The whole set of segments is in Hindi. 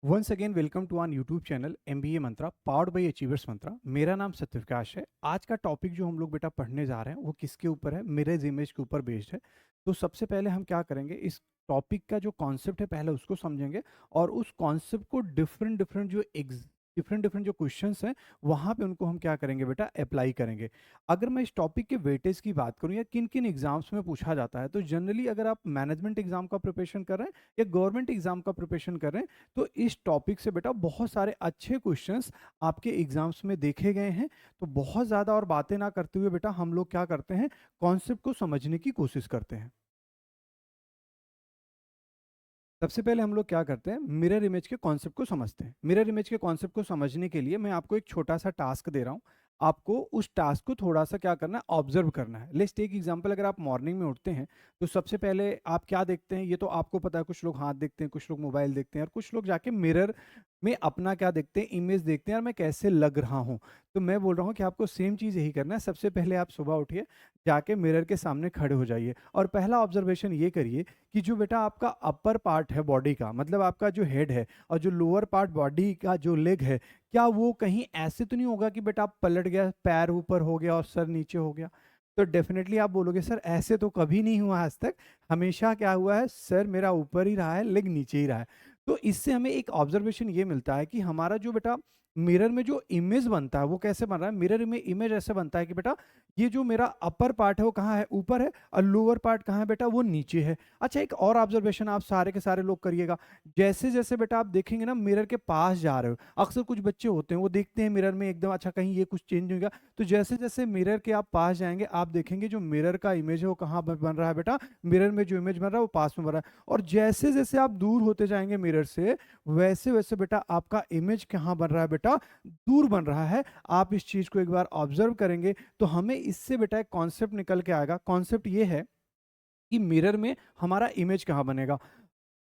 Once again welcome to our YouTube channel MBA Mantra powered by achievers Mantra. मेरा नाम सत्यप्रकाश है। आज का टॉपिक जो हम लोग बेटा पढ़ने जा रहे हैं वो किसके ऊपर है? मिरर इमेज के ऊपर बेस्ड है। तो सबसे पहले हम क्या करेंगे, इस टॉपिक का जो कॉन्सेप्ट है पहले उसको समझेंगे और उस कॉन्सेप्ट को डिफरेंट डिफरेंट जो क्वेश्चंस हैं वहाँ पे उनको हम क्या करेंगे बेटा, अप्लाई करेंगे। अगर मैं इस टॉपिक के वेटेज की बात करूँ या किन किन एग्जाम्स में पूछा जाता है, तो जनरली अगर आप मैनेजमेंट एग्जाम का प्रिपरेशन कर रहे हैं या गवर्नमेंट एग्जाम का प्रिपरेशन कर रहे हैं, तो इस टॉपिक से बेटा बहुत सारे अच्छे क्वेश्चंस आपके एग्जाम्स में देखे गए हैं। तो बहुत ज़्यादा और बातें ना करते हुए बेटा हम लोग क्या करते हैं, कॉन्सेप्ट को समझने की कोशिश करते हैं। सबसे पहले हम लोग क्या करते हैं, मिरर इमेज के कॉन्सेप्ट को समझते हैं। मिरर इमेज के कॉन्सेप्ट को समझने के लिए मैं आपको एक छोटा सा टास्क दे रहा हूं। आपको उस टास्क को थोड़ा सा क्या करना है, ऑब्जर्व करना है। लेट्स टेक एग्जांपल, अगर आप मॉर्निंग में उठते हैं तो सबसे पहले आप क्या देखते हैं, ये तो आपको पता है। कुछ लोग हाथ देखते हैं, कुछ लोग मोबाइल देखते हैं और कुछ लोग जाके मिरर में अपना क्या देखते हैं, इमेज देखते हैं और मैं कैसे लग रहा हूँ। तो मैं बोल रहा हूँ कि आपको सेम चीज़ यही करना है। सबसे पहले आप सुबह उठिए, जाके मिरर के सामने खड़े हो जाइए और पहला ऑब्जर्वेशन ये करिए कि जो बेटा आपका अपर पार्ट है बॉडी का, मतलब आपका जो हेड है, और जो लोअर पार्ट बॉडी का जो लेग है, क्या वो कहीं ऐसे तो नहीं होगा कि बेटा आप पलट गया, पैर ऊपर हो गया और सर नीचे हो गया? तो डेफिनेटली आप बोलोगे सर ऐसे तो कभी नहीं हुआ आज तक, हमेशा क्या हुआ है, सर मेरा ऊपर ही रहा है, लेग नीचे ही रहा है। तो इससे हमें एक ऑब्जर्वेशन ये मिलता है कि हमारा जो बेटा मिरर में जो इमेज बनता है वो कैसे बन रहा है। मिरर में इमेज ऐसे बनता है कि बेटा ये जो मेरा अपर पार्ट है वो कहाँ है, ऊपर है, और लोअर पार्ट कहाँ है बेटा, वो नीचे है। अच्छा, एक और ऑब्जर्वेशन आप सारे के सारे लोग करिएगा। जैसे जैसे बेटा आप देखेंगे ना मिरर के पास जा रहे हो, अक्सर कुछ बच्चे होते हैं वो देखते हैं मिरर में एकदम, अच्छा कहीं ये कुछ चेंज होगा। तो जैसे जैसे मिरर के आप पास जाएंगे आप देखेंगे जो मिरर का इमेज है वो कहाँ बन रहा है बेटा, मिरर में जो इमेज बन रहा है वो पास में बन रहा है। और जैसे जैसे आप दूर होते जाएंगे मिरर से, वैसे वैसे बेटा आपका इमेज कहाँ बन रहा है बेटा, दूर बन रहा है। आप इस चीज को एक बार ऑब्जर्व करेंगे तो हमें इससे बेटा एक कॉन्सेप्ट निकल के आएगा। कॉन्सेप्ट ये है कि मिरर में हमारा इमेज कहाँ बनेगा,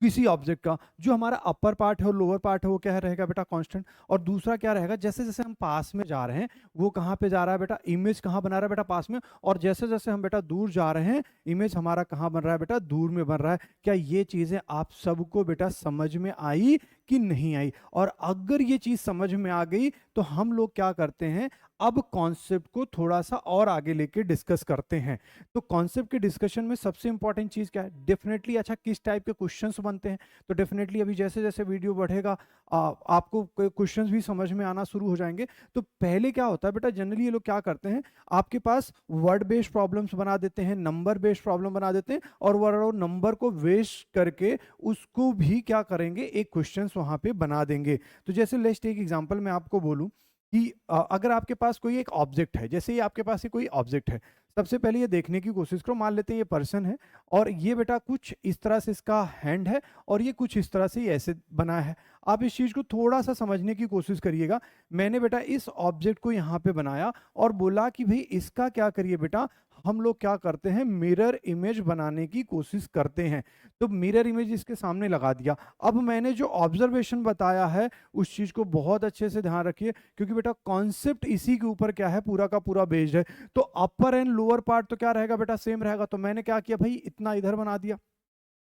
किसी ऑब्जेक्ट का। जो हमारा अपर पार्ट है और लोअर पार्ट है वो क्या रहेगा बेटा, कांस्टेंट। और दूसरा क्या रहेगा, जैसे जैसे हम पास में जा रहे हैं वो कहाँ पे जा रहा है बेटा, इमेज कहाँ बना रहा है बेटा, पास में। और जैसे जैसे हम बेटा दूर जा रहे हैं, इमेज हमारा कहाँ बन रहा है बेटा, दूर में बन रहा है। क्या ये चीजें आप सबको बेटा समझ में आई कि नहीं आई? और अगर ये चीज समझ में आ गई तो हम लोग क्या करते हैं, अब कॉन्सेप्ट को थोड़ा सा और आगे लेके डिस्कस करते हैं। तो कॉन्सेप्ट के डिस्कशन में सबसे इंपॉर्टेंट चीज क्या है, डेफिनेटली अच्छा किस टाइप के क्वेश्चंस बनते हैं। तो डेफिनेटली अभी जैसे जैसे वीडियो बढ़ेगा आपको क्वेश्चंस भी समझ में आना शुरू हो जाएंगे। तो पहले क्या होता है बेटा, जनरली ये लोग क्या करते हैं, आपके पास वर्ड बेस्ड प्रॉब्लम्स बना देते हैं, नंबर बेस्ड प्रॉब्लम बना देते हैं, और वो नंबर को वेस्ट करके उसको भी क्या करेंगे, एक क्वेश्चंस वहां पे बना देंगे। तो जैसे लेट्स टेक एग्जांपल, मैं आपको बोलूं कि अगर आपके पास कोई एक ऑब्जेक्ट है, जैसे ये आपके पास ये कोई ऑब्जेक्ट है, सबसे पहले ये देखने की कोशिश करो। मान लेते हैं ये पर्सन है और ये बेटा कुछ इस तरह से इसका हैंड है और ये कुछ इस तरह से ये ऐसे बना है। आप इस चीज को थोड़ा सा समझने की कोशिश करिएगा। मैंने बेटा इस ऑब्जेक्ट को यहाँ पे बनाया और बोला कि भाई इसका क्या करिए बेटा, हम लोग क्या करते हैं, मिरर इमेज बनाने की कोशिश करते हैं। तो मिरर इमेज इसके सामने लगा दिया। अब मैंने जो ऑब्जर्वेशन बताया है उस चीज को बहुत अच्छे से ध्यान रखिए, क्योंकि बेटा कॉन्सेप्ट इसी के ऊपर क्या है, पूरा का पूरा बेस्ड है। तो अपर एंड लोअर पार्ट तो क्या रहेगा बेटा, सेम रहेगा। तो मैंने क्या किया भाई, इतना इधर बना दिया।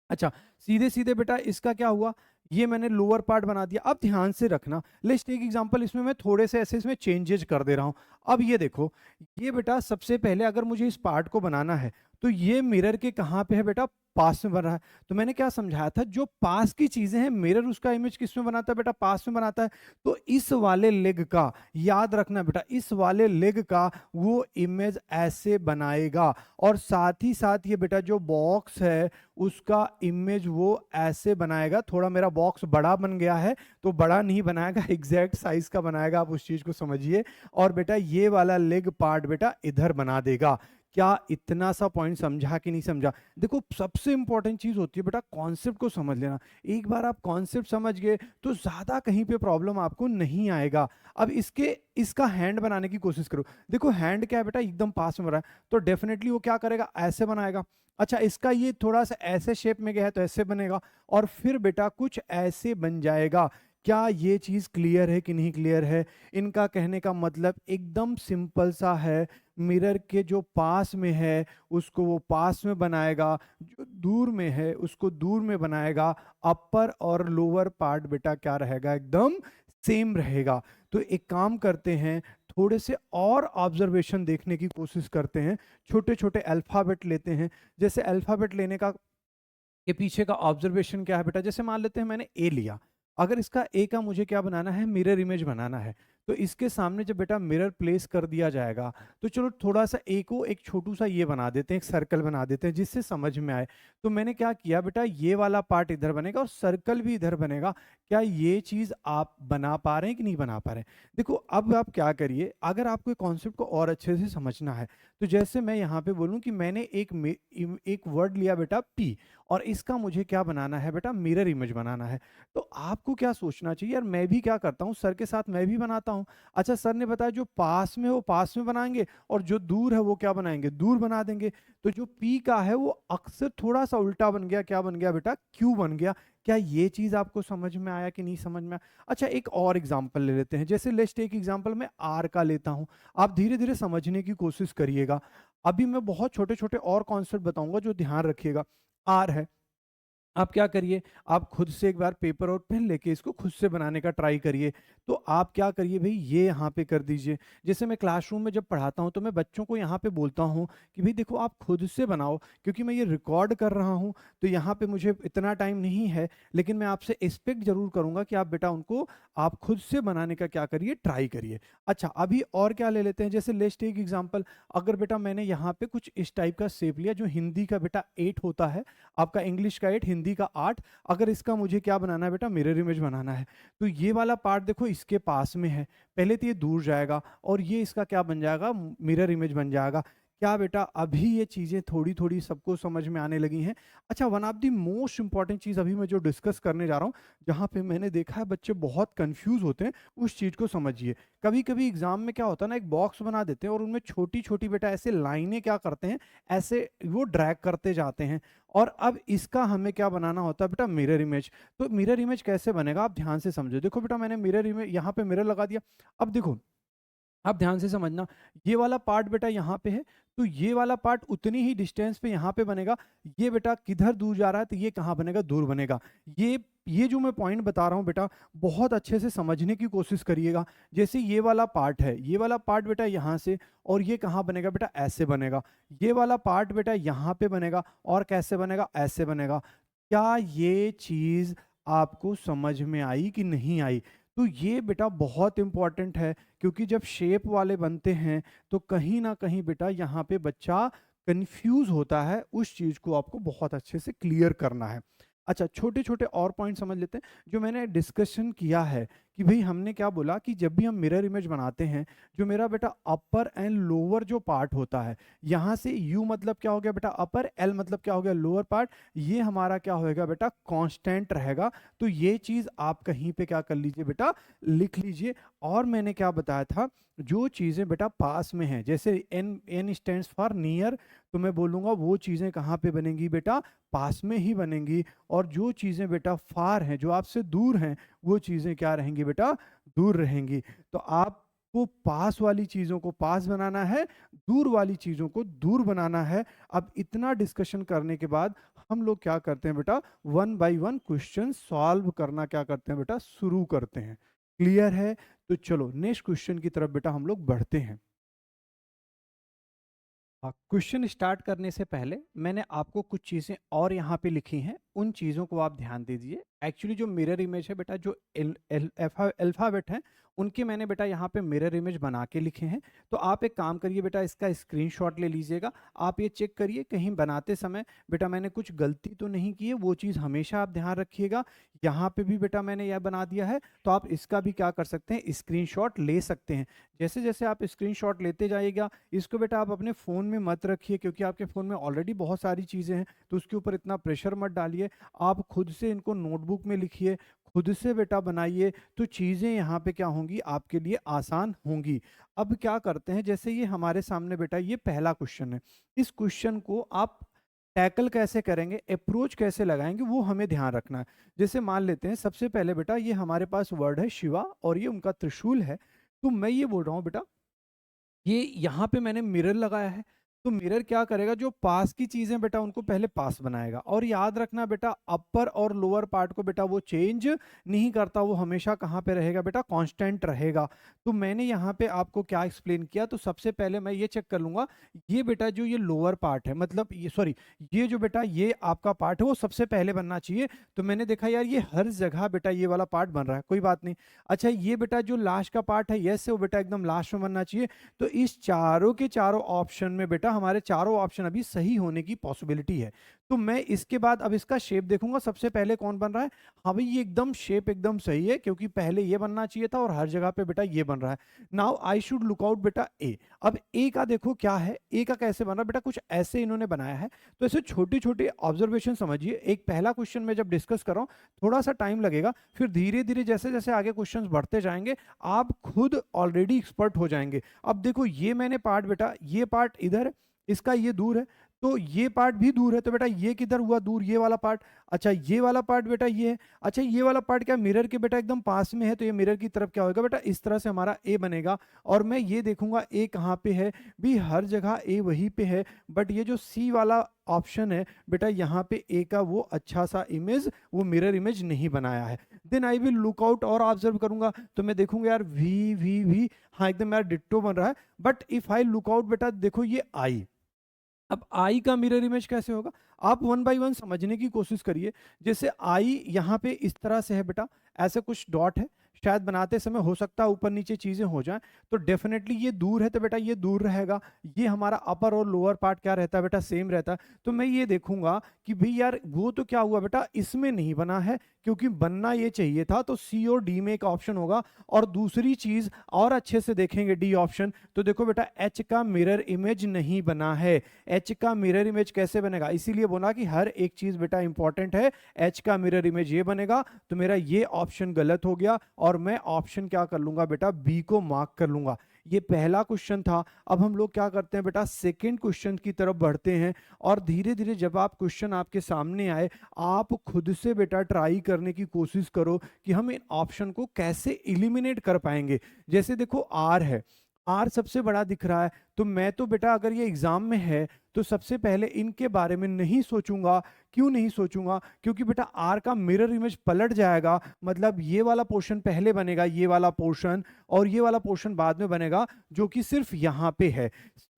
अच्छा, सीधे सीधे बेटा इसका क्या हुआ, ये मैंने लोअर पार्ट बना दिया। अब ध्यान से रखना, लेट्स टेक एग्जांपल, इसमें मैं थोड़े से ऐसे इसमें चेंजेस कर दे रहा हूं। अब ये देखो, ये बेटा सबसे पहले अगर मुझे इस पार्ट को बनाना है तो ये मिरर के कहां पे है बेटा, पास में बन रहा है। तो मैंने क्या समझाया था, जो पास की चीजें हैं मिरर उसका इमेज किस में बनाता है बेटा, पास में बनाता है। तो इस वाले लेग का, याद रखना बेटा, इस वाले लेग का वो इमेज ऐसे बनाएगा। और साथ ही साथ ये बेटा जो बॉक्स है उसका इमेज वो ऐसे बनाएगा। थोड़ा मेरा बॉक्स बड़ा बन गया है तो बड़ा नहीं बनाएगा, एग्जैक्ट साइज का बनाएगा, आप उस चीज को समझिए। और बेटा ये वाला लेग पार्ट बेटा इधर बना देगा। क्या इतना सा पॉइंट समझा कि नहीं समझा? देखो सबसे इंपॉर्टेंट चीज होती है बेटा कॉन्सेप्ट को समझ लेना। एक बार आप कॉन्सेप्ट समझ गए तो ज्यादा कहीं पे प्रॉब्लम आपको नहीं आएगा। अब इसका हैंड बनाने की कोशिश करो। देखो हैंड क्या है बेटा, एकदम पास में रहा है, तो डेफिनेटली वो क्या करेगा, ऐसे बनाएगा। अच्छा, इसका ये थोड़ा सा ऐसे शेप में गया है तो ऐसे बनेगा, और फिर बेटा कुछ ऐसे बन जाएगा। क्या ये चीज़ क्लियर है कि नहीं क्लियर है? इनका कहने का मतलब एकदम सिंपल सा है, मिरर के जो पास में है उसको वो पास में बनाएगा, जो दूर में है उसको दूर में बनाएगा। अपर और लोअर पार्ट बेटा क्या रहेगा? एकदम सेम रहेगा। तो एक काम करते हैं, थोड़े से और ऑब्जर्वेशन देखने की कोशिश करते हैं। छोटे-छोटे अल्फ़ाबेट लेते हैं। जैसे अल्फ़ाबेट लेने का के पीछे का ऑब्जर्वेशन क्या है बेटा? जैसे मान लेते हैं मैंने ए लिया, अगर इसका ए का मुझे क्या बनाना है? मिरर इमेज बनाना है। तो इसके सामने जब बेटा मिरर प्लेस कर दिया जाएगा, तो चलो थोड़ा-सा ए को एक छोटू-सा ये बना देते हैं, एक सर्कल बना देते हैं जिससे समझ में आए। तो मैंने क्या किया बेटा, ये वाला पार्ट इधर बनेगा और सर्कल भी इधर बनेगा। क्या ये चीज़ आप बना पा रहे हैं कि नहीं बना पा रहे हैं? देखो अब आप क्या करिए, अगर आपको ये कॉन्सेप्ट को और अच्छे से समझना है, तो जैसे मैं यहाँ पे बोलूँ कि मैंने एक वर्ड लिया बेटा पी, और इसका मुझे क्या बनाना है बेटा? मिरर इमेज बनाना है। तो आपको क्या सोचना चाहिए, यार मैं भी क्या करता हूँ, सर के साथ मैं भी बनाता हूँ। अच्छा, सर ने बताया जो पास में है वो पास में बनाएंगे और जो दूर है वो क्या बनाएंगे? दूर बना देंगे। तो जो पी का है वो अक्सर थोड़ा सा उल्टा बन गया, क्या बन गया बेटा? क्यू बन गया। क्या ये चीज आपको समझ में आया कि नहीं समझ में आया? अच्छा, एक और एग्जाम्पल ले लेते हैं। जैसे लेट्स टेक एग्जाम्पल मैं आर का लेता हूँ। आप धीरे धीरे समझने की कोशिश करिएगा। अभी मैं बहुत छोटे छोटे और कॉन्सेप्ट बताऊंगा जो ध्यान रखिएगा। आर है, आप क्या करिए, आप खुद से एक बार पेपर और पेन लेके इसको खुद से बनाने का ट्राई करिए। तो आप क्या करिए भाई, ये यहाँ पे कर दीजिए। जैसे मैं क्लासरूम में जब पढ़ाता हूँ तो मैं बच्चों को यहाँ पे बोलता हूँ कि भाई देखो आप खुद से बनाओ, क्योंकि मैं ये रिकॉर्ड कर रहा हूँ तो यहाँ पे मुझे इतना टाइम नहीं है, लेकिन मैं आपसे एक्सपेक्ट जरूर करूंगा कि आप बेटा उनको आप खुद से बनाने का क्या करिए, ट्राई करिए। अच्छा, अभी और क्या ले लेते हैं, जैसे लेट्स टेक एग्जांपल। अगर बेटा मैंने यहाँ पे कुछ इस टाइप का शेप लिया, जो हिंदी का बेटा 8 होता है, आपका इंग्लिश का 8, हिंदी का 8। अगर इसका मुझे क्या बनाना है बेटा? मिरर इमेज बनाना है। तो ये वाला पार्ट देखो इसके पास में है, पहले तो ये दूर जाएगा और ये इसका क्या बन जाएगा? मिरर इमेज बन जाएगा। क्या बेटा अभी ये चीजें थोड़ी थोड़ी सबको समझ में आने लगी हैं? अच्छा, one of the most important चीज अभी मैं जो डिस्कस करने जा रहा हूँ, जहां पे मैंने देखा है बच्चे बहुत कंफ्यूज होते हैं, उस चीज को समझिए। कभी कभी एग्जाम में क्या होता है ना, एक बॉक्स बना देते हैं और उनमें छोटी छोटी बेटा ऐसे लाइनें क्या करते हैं, ऐसे वो ड्रैग करते जाते हैं। और अब इसका हमें क्या बनाना होता है बेटा? Mirror image. तो मिरर इमेज कैसे बनेगा, आप ध्यान से समझो। देखो बेटा मैंने मिरर इमेज यहाँ पे मिरर लगा दिया। अब देखो, आप ध्यान से समझना, ये वाला पार्ट बेटा यहाँ पे है, तो ये वाला पार्ट उतनी ही डिस्टेंस पे यहाँ पे बनेगा। ये बेटा किधर दूर जा रहा है, तो ये कहाँ बनेगा? दूर बनेगा। ये जो मैं पॉइंट बता रहा हूँ बेटा, बहुत अच्छे से समझने की कोशिश करिएगा। जैसे ये वाला पार्ट है, ये वाला पार्ट बेटा यहाँ से, और ये कहाँ बनेगा बेटा? ऐसे बनेगा। ये वाला पार्ट बेटा यहाँ पे बनेगा, और कैसे बनेगा? ऐसे बनेगा। क्या ये चीज आपको समझ में आई कि नहीं आई? तो ये बेटा बहुत इंपॉर्टेंट है, क्योंकि जब शेप वाले बनते हैं तो कहीं ना कहीं बेटा यहाँ पे बच्चा कंफ्यूज होता है, उस चीज को आपको बहुत अच्छे से क्लियर करना है। अच्छा, छोटे छोटे और पॉइंट समझ लेते हैं जो मैंने डिस्कशन किया है। कि भाई हमने क्या बोला कि जब भी हम मिरर इमेज बनाते हैं, जो मेरा बेटा अपर एंड लोअर जो पार्ट होता है, यहाँ से यू मतलब क्या हो गया बेटा? अपर, एल मतलब क्या हो गया? Lower part. ये हमारा क्या होएगा बेटा? कांस्टेंट रहेगा। तो ये चीज आप कहीं पे क्या कर लीजिए बेटा? लिख लीजिए। और मैंने क्या बताया था, जो चीजें बेटा पास में हैं, जैसे N N stands for near, तो मैं बोलूंगा वो चीजें कहाँ पे बनेंगी बेटा? पास में ही बनेंगी। और जो चीजें बेटा फार हैं, जो आपसे दूर हैं, वो चीजें क्या रहेंगी बेटा? दूर रहेंगी। तो आपको पास वाली चीजों को पास बनाना है, दूर वाली चीजों को दूर बनाना है। अब इतना डिस्कशन करने के बाद हम लोग क्या करते हैं बेटा? One by one question solve करना क्या करते हैं बेटा? शुरू करते हैं। क्लियर है? तो चलो नेक्स्ट क्वेश्चन की तरफ बेटा हम लोग बढ़ते हैं। क्वेश्चन स्टार्ट करने से पहले मैंने आपको कुछ चीज़ें और यहाँ पे लिखी हैं, उन चीज़ों को आप ध्यान दीजिए। एक्चुअली जो मिरर इमेज है बेटा, जो अल्फ़ाबेट हैं, उनके मैंने बेटा यहाँ पे मिरर इमेज बना के लिखे हैं। तो आप एक काम करिए बेटा, इसका स्क्रीनशॉट ले लीजिएगा। आप ये चेक करिए कहीं बनाते समय बेटा मैंने कुछ गलती तो नहीं की है, वो चीज़ हमेशा आप ध्यान रखिएगा। यहाँ पे भी बेटा मैंने यह बना दिया है, तो आप इसका भी क्या कर सकते हैं? स्क्रीनशॉट ले सकते हैं। जैसे जैसे आप स्क्रीनशॉट लेते जाइएगा, इसको बेटा आप अपने फ़ोन में मत रखिए, क्योंकि आपके फ़ोन में ऑलरेडी बहुत सारी चीज़ें हैं, तो उसके ऊपर इतना प्रेशर मत डालिए। आप खुद से इनको नोटबुक में लिखिए, खुद से बेटा बनाइए, तो चीज़ें यहाँ पे क्या होंगी? आपके लिए आसान होंगी। अब क्या करते हैं, जैसे ये हमारे सामने बेटा ये पहला क्वेश्चन है, इस क्वेश्चन को आप टैकल कैसे करेंगे, अप्रोच कैसे लगाएंगे, वो हमें ध्यान रखना है। जैसे मान लेते हैं सबसे पहले बेटा ये हमारे पास वर्ड है शिवा और ये उनका त्रिशूल है। तो मैं ये बोल रहा हूँ बेटा ये यहाँ पे मैंने मिरर लगाया है। तो मिरर क्या करेगा, जो पास की चीजें बेटा उनको पहले पास बनाएगा। और याद रखना बेटा अपर और लोअर पार्ट को बेटा वो चेंज नहीं करता, वो हमेशा कहाँ पे रहेगा बेटा, कांस्टेंट रहेगा। तो मैंने यहाँ पे आपको क्या एक्सप्लेन किया, तो सबसे पहले मैं ये चेक कर लूंगा ये बेटा जो ये लोअर पार्ट है, मतलब ये सॉरी ये जो बेटा ये आपका पार्ट है वो सबसे पहले बनना चाहिए। तो मैंने देखा यार ये हर जगह बेटा ये वाला पार्ट बन रहा है, कोई बात नहीं। अच्छा ये बेटा जो लास्ट का पार्ट है यस वो बेटा एकदम लास्ट में बनना चाहिए। तो इस चारों के चारों ऑप्शन में बेटा हमारे चारों ऑप्शन अभी सही होने की पॉसिबिलिटी है। तो मैं इसके बाद अब इसका शेप देखूंगा सबसे पहले कौन बन रहा है। हाँ भाई ये एकदम शेप एकदम सही है, क्योंकि पहले ये बनना चाहिए था और हर जगह पे बेटा ये बन रहा है। Now I should look out बेटा ए। अब ए का देखो क्या है, ए का कैसे बन रहा है बेटा, कुछ ऐसे इन्होंने बनाया है। तो ऐसे छोटे छोटे ऑब्जर्वेशन समझिए। एक पहला क्वेश्चन में जब डिस्कस कर रहा हूँ थोड़ा सा टाइम लगेगा, फिर धीरे धीरे जैसे जैसे आगे क्वेश्चंस बढ़ते जाएंगे आप खुद ऑलरेडी एक्सपर्ट हो जाएंगे। अब देखो ये मैंने पार्ट बेटा ये पार्ट इधर है, इसका ये दूर है, तो ये पार्ट भी दूर है, तो बेटा ये किधर हुआ दूर, ये वाला पार्ट। अच्छा ये वाला पार्ट बेटा ये है। अच्छा ये वाला पार्ट क्या मिरर के बेटा एकदम पास में है, तो ये मिरर की तरफ क्या होगा बेटा इस तरह से हमारा ए बनेगा। और मैं ये देखूंगा ए कहाँ पे है, भी हर जगह ए वहीं पे है, बट ये जो सी वाला ऑप्शन है बेटा यहाँ पे ए का वो अच्छा सा इमेज वो मिरर इमेज नहीं बनाया है। Then I will look out और ऑब्जर्व करूंगा, तो मैं देखूंगा यार वी वी वी हाँ एकदम यार डिट्टो बन रहा है। But if I look out बेटा देखो ये आई, अब आई का मिरर इमेज कैसे होगा, आप वन बाय वन समझने की कोशिश करिए। जैसे आई यहाँ पे इस तरह से है बेटा, ऐसे कुछ डॉट है, शायद बनाते समय हो सकता है ऊपर नीचे चीजें हो जाएं, तो डेफिनेटली ये दूर है तो बेटा ये दूर रहेगा। ये हमारा अपर और लोअर पार्ट क्या रहता है बेटा सेम रहता है। तो मैं ये देखूंगा कि भाई यार वो तो क्या हुआ बेटा इसमें नहीं बना है, क्योंकि बनना ये चाहिए था, तो सी और डी में एक ऑप्शन होगा। और दूसरी चीज और अच्छे से देखेंगे डी ऑप्शन, तो देखो बेटा एच का मिरर इमेज नहीं बना है। एच का मिरर इमेज कैसे बनेगा, इसीलिए बोला कि हर एक चीज बेटा इंपॉर्टेंट है। एच का मिरर इमेज ये बनेगा, तो मेरा ये ऑप्शन गलत हो गया और मैं ऑप्शन क्या कर लूंगा बेटा बी को मार्क कर लूंगा। ये पहला क्वेश्चन था। अब हम लोग क्या करते हैं बेटा सेकंड क्वेश्चन की तरफ बढ़ते हैं, और धीरे धीरे जब आप क्वेश्चन आपके सामने आए आप खुद से बेटा ट्राई करने की कोशिश करो कि हम इन ऑप्शन को कैसे इलिमिनेट कर पाएंगे। जैसे देखो आर है, आर सबसे बड़ा दिख रहा है, तो मैं तो बेटा अगर ये एग्जाम में है तो सबसे पहले इनके बारे में नहीं सोचूंगा। क्यों नहीं सोचूंगा, क्योंकि बेटा आर का मिरर इमेज पलट जाएगा, मतलब ये वाला पोर्शन पहले बनेगा ये वाला पोर्शन, और ये वाला पोर्शन बाद में बनेगा जो कि सिर्फ यहाँ पे है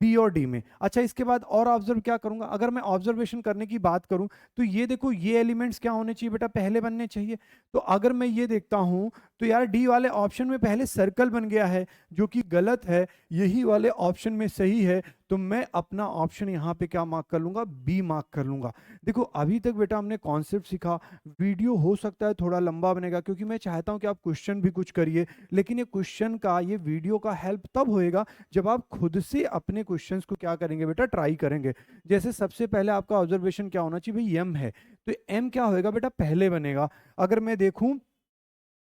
बी और डी में। अच्छा इसके बाद और ऑब्जर्व क्या करूंगा, अगर मैं ऑब्जर्वेशन करने की बात करूं तो ये देखो ये एलिमेंट्स क्या होने चाहिए बेटा पहले बनने चाहिए। तो अगर मैं ये देखता हूं तो यार डी वाले ऑप्शन में पहले सर्कल बन गया है जो कि गलत है, यही वाले ऑप्शन में सही है। तो मैं अपना ऑप्शन यहाँ पे क्या मार्क कर लूंगा, बी मार्क कर लूंगा। देखो अभी तक बेटा हमने कॉन्सेप्ट सीखा, वीडियो हो सकता है थोड़ा लंबा बनेगा क्योंकि मैं चाहता हूं कि आप क्वेश्चन भी कुछ करिए, लेकिन ये क्वेश्चन का ये वीडियो का हेल्प तब होएगा जब आप खुद से अपने क्वेश्चंस को क्या करेंगे बेटा ट्राई करेंगे। जैसे सबसे पहले आपका ऑब्जर्वेशन क्या होना चाहिए, भाई एम है, तो एम क्या होएगा बेटा पहले बनेगा। अगर मैं देखूं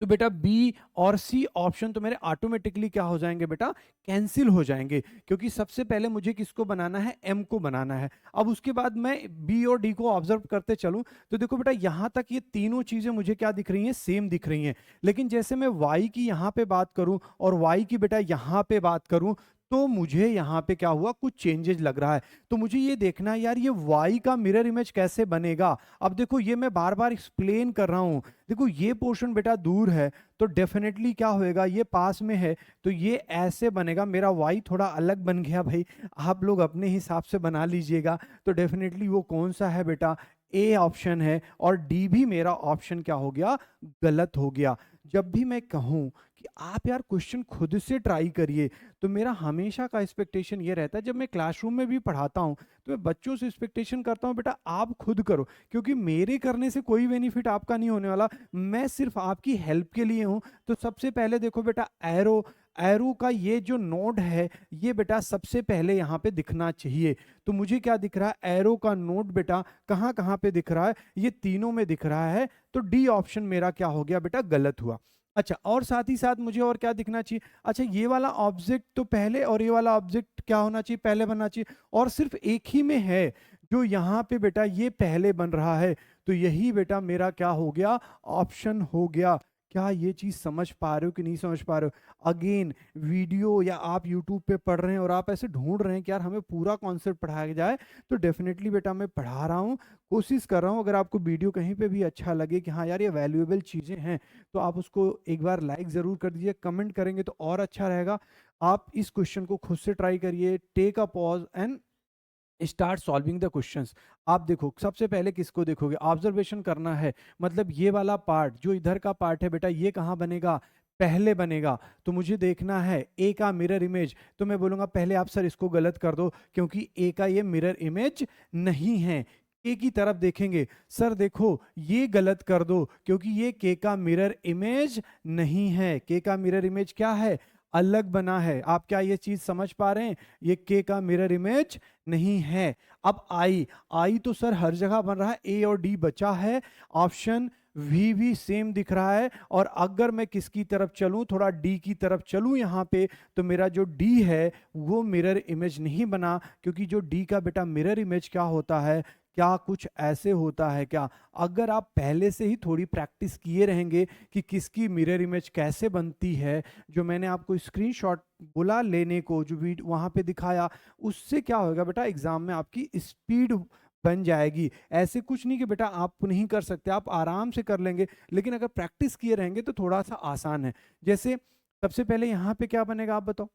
तो बेटा बी और सी ऑप्शन तो मेरे ऑटोमेटिकली क्या हो जाएंगे बेटा कैंसिल हो जाएंगे, क्योंकि सबसे पहले मुझे किसको बनाना है, एम को बनाना है। अब उसके बाद मैं बी और डी को ऑब्जर्व करते चलूं तो देखो बेटा यहां तक ये तीनों चीजें मुझे क्या दिख रही हैं, सेम दिख रही हैं। लेकिन जैसे मैं वाई की यहां पे बात करूं और वाई की बेटा यहां पे बात करूं तो मुझे यहाँ पे क्या हुआ, कुछ चेंजेस लग रहा है। तो मुझे ये देखना है यार ये y का मिरर इमेज कैसे बनेगा। अब देखो ये मैं बार बार एक्सप्लेन कर रहा हूँ, देखो ये पोर्शन बेटा दूर है तो डेफिनेटली क्या होएगा, ये पास में है तो ये ऐसे बनेगा। मेरा y थोड़ा अलग बन गया भाई, आप लोग अपने हिसाब से बना लीजिएगा। तो डेफिनेटली वो कौन सा है बेटा, ए ऑप्शन है, और डी भी मेरा ऑप्शन क्या हो गया, गलत हो गया। जब भी मैं कहूं कि आप यार क्वेश्चन खुद से ट्राई करिए, तो मेरा हमेशा का एक्सपेक्टेशन ये रहता है, जब मैं क्लासरूम में भी पढ़ाता हूं तो मैं बच्चों से एक्सपेक्टेशन करता हूं बेटा आप खुद करो, क्योंकि मेरे करने से कोई बेनिफिट आपका नहीं होने वाला, मैं सिर्फ आपकी हेल्प के लिए हूं। तो सबसे पहले देखो बेटा एरो, एरो का ये जो नोड है ये बेटा सबसे पहले यहाँ पे दिखना चाहिए। तो मुझे क्या दिख रहा है, एरो का नोड बेटा कहाँ कहाँ पे दिख रहा है, ये तीनों में दिख रहा है। तो डी ऑप्शन मेरा क्या हो गया बेटा, गलत हुआ। अच्छा और साथ ही साथ मुझे और क्या दिखना चाहिए, अच्छा ये वाला ऑब्जेक्ट तो पहले और ये वाला ऑब्जेक्ट क्या होना चाहिए, पहले बनना चाहिए, और सिर्फ एक ही में है जो यहाँ पे बेटा ये पहले बन रहा है, तो यही बेटा मेरा क्या हो गया, ऑप्शन हो गया। क्या ये चीज समझ पा रहे हो कि नहीं समझ पा रहे हो? अगेन वीडियो या आप यूट्यूब पे पढ़ रहे हैं और आप ऐसे ढूंढ रहे हैं कि यार हमें पूरा कॉन्सेप्ट पढ़ाया जाए, तो डेफिनेटली बेटा मैं पढ़ा रहा हूँ, कोशिश कर रहा हूँ। अगर आपको वीडियो कहीं पे भी अच्छा लगे कि हाँ यार ये वैल्यूएबल चीज़ें हैं, तो आप उसको एक बार लाइक ज़रूर कर दीजिए, कमेंट करेंगे तो और अच्छा रहेगा। आप इस क्वेश्चन को खुद से ट्राई करिए, take a pause and start solving the questions. आप देखो सबसे पहले किसको देखोगे, ऑब्जर्वेशन करना है। मतलब ये वाला पार्ट जो इधर का पार्ट है बेटा, ये कहाँ बनेगा, पहले बनेगा। तो मुझे देखना है ए का मिरर इमेज, तो मैं बोलूंगा पहले आप सर इसको गलत कर दो, क्योंकि ए का ये मिरर इमेज नहीं है। के की तरफ देखेंगे, सर देखो ये गलत कर दो, क्योंकि ये के का मिरर इमेज नहीं है। के का मिरर इमेज क्या है, अलग बना है। आप क्या ये चीज समझ पा रहे हैं, ये के का मिरर इमेज नहीं है। अब आई, आई तो सर हर जगह बन रहा है, ए और डी बचा है, ऑप्शन वी भी सेम दिख रहा है। और अगर मैं किसकी तरफ चलूं, थोड़ा डी की तरफ चलूं यहां पे, तो मेरा जो डी है वो मिरर इमेज नहीं बना, क्योंकि जो डी का बेटा मिरर इमेज क्या होता है, क्या कुछ ऐसे होता है क्या। अगर आप पहले से ही थोड़ी प्रैक्टिस किए रहेंगे कि किसकी मिरर इमेज कैसे बनती है, जो मैंने आपको स्क्रीनशॉट बोला लेने को, जो वीडियो वहां पे दिखाया, उससे क्या होगा बेटा, एग्जाम में आपकी स्पीड बन जाएगी। ऐसे कुछ नहीं कि बेटा आप नहीं कर सकते, आप आराम से कर लेंगे, लेकिन अगर प्रैक्टिस किए रहेंगे तो थोड़ा सा आसान है। जैसे सबसे पहले यहाँ पे क्या बनेगा आप बताओ,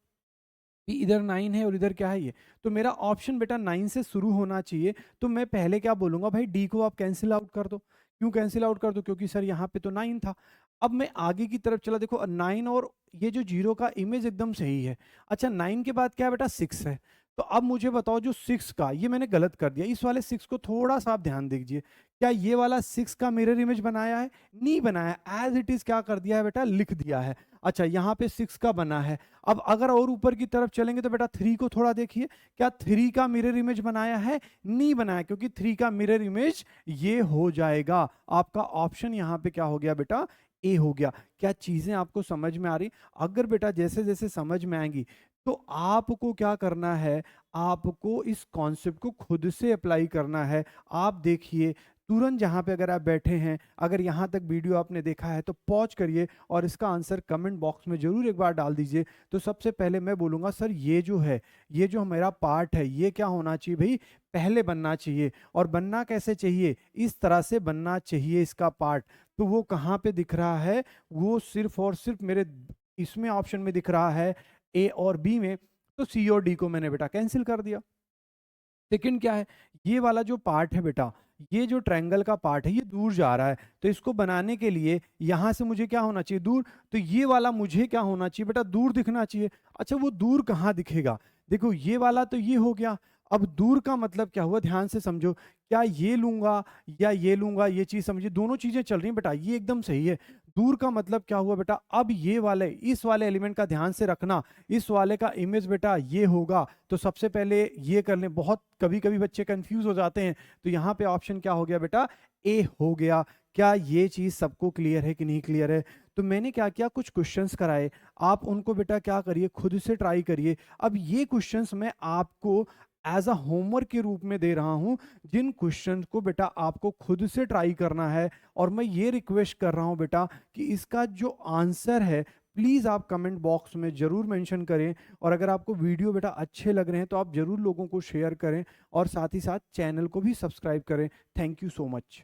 कि इधर 9 है और इधर क्या है ये, तो मेरा ऑप्शन बेटा 9 से शुरू होना चाहिए। तो मैं पहले क्या बोलूंगा, भाई डी को आप कैंसिल आउट कर दो। क्यों कैंसिल आउट कर दो, क्योंकि सर यहाँ पे तो 9 था। अब मैं आगे की तरफ चला, देखो 9 और ये जो जीरो का इमेज एकदम सही है। अच्छा 9 के बाद क्या है बेटा, 6 है। तो अब मुझे बताओ जो 6 का, ये मैंने गलत कर दिया, इस वाले 6 को थोड़ा सा आप ध्यान दीजिए। क्या ये वाला 6 का मिरर इमेज बनाया है, नहीं बनाया, एज इट इज क्या कर दिया है बेटा, लिख दिया है। अच्छा यहाँ पे 6 का बना है। अब अगर और ऊपर की तरफ चलेंगे तो बेटा 3 को थोड़ा देखिए, क्या 3 का मिरर इमेज बनाया है, नहीं बनाया, क्योंकि 3 का मिरर इमेज ये हो जाएगा। आपका ऑप्शन यहाँ पे क्या हो गया बेटा, ए हो गया। क्या चीजें आपको समझ में आ रही? अगर बेटा जैसे जैसे समझ में आएंगी, तो आपको क्या करना है, आपको इस कॉन्सेप्ट को खुद से अप्लाई करना है। आप देखिए तुरंत जहां पे अगर आप बैठे हैं, अगर यहां तक वीडियो आपने देखा है तो पॉज करिए और इसका आंसर कमेंट बॉक्स में जरूर एक बार डाल दीजिए। तो सबसे पहले मैं बोलूंगा सर ये जो है, ये जो मेरा पार्ट है, ये क्या होना चाहिए भाई, पहले बनना चाहिए। और बनना कैसे चाहिए, इस तरह से बनना चाहिए इसका पार्ट। तो वो कहाँ पे दिख रहा है, वो सिर्फ और सिर्फ मेरे इसमें ऑप्शन में दिख रहा है, ए और बी में। तो सी और डी को मैंने बेटा कैंसिल कर दिया। सेकंड क्या है, ये वाला जो पार्ट है बेटा, ये जो ट्रायंगल का पार्ट है ये दूर जा रहा है, तो इसको बनाने के लिए यहां से मुझे क्या होना चाहिए, दूर। तो ये वाला मुझे क्या होना चाहिए बेटा, दूर दिखना चाहिए। अच्छा वो दूर कहाँ दिखेगा, देखो ये वाला तो ये हो गया। अब दूर का मतलब क्या हुआ, ध्यान से समझो, क्या ये लूंगा या ये लूंगा, ये चीज समझिए, दोनों चीजें चल रही हैं बेटा, ये एकदम सही है। दूर का मतलब क्या हुआ बेटा, अब ये वाले इस वाले एलिमेंट का ध्यान से रखना, इस वाले का इमेज बेटा ये होगा। तो सबसे पहले ये कर लें, बहुत कभी कभी बच्चे कंफ्यूज हो जाते हैं। तो यहाँ पे ऑप्शन क्या हो गया बेटा, ए हो गया। क्या ये चीज सबको क्लियर है कि नहीं क्लियर है? तो मैंने क्या किया, कुछ क्वेश्चंस कराए, आप उनको बेटा क्या करिए, खुद से ट्राई करिए। अब ये क्वेश्चंस मैं आपको एज अ होमवर्क के रूप में दे रहा हूं, जिन क्वेश्चन को बेटा आपको खुद से ट्राई करना है। और मैं ये रिक्वेस्ट कर रहा हूं बेटा कि इसका जो आंसर है प्लीज आप कमेंट बॉक्स में जरूर मेंशन करें। और अगर आपको वीडियो बेटा अच्छे लग रहे हैं तो आप जरूर लोगों को शेयर करें, और साथ ही साथ चैनल को भी सब्सक्राइब करें। Thank you so much.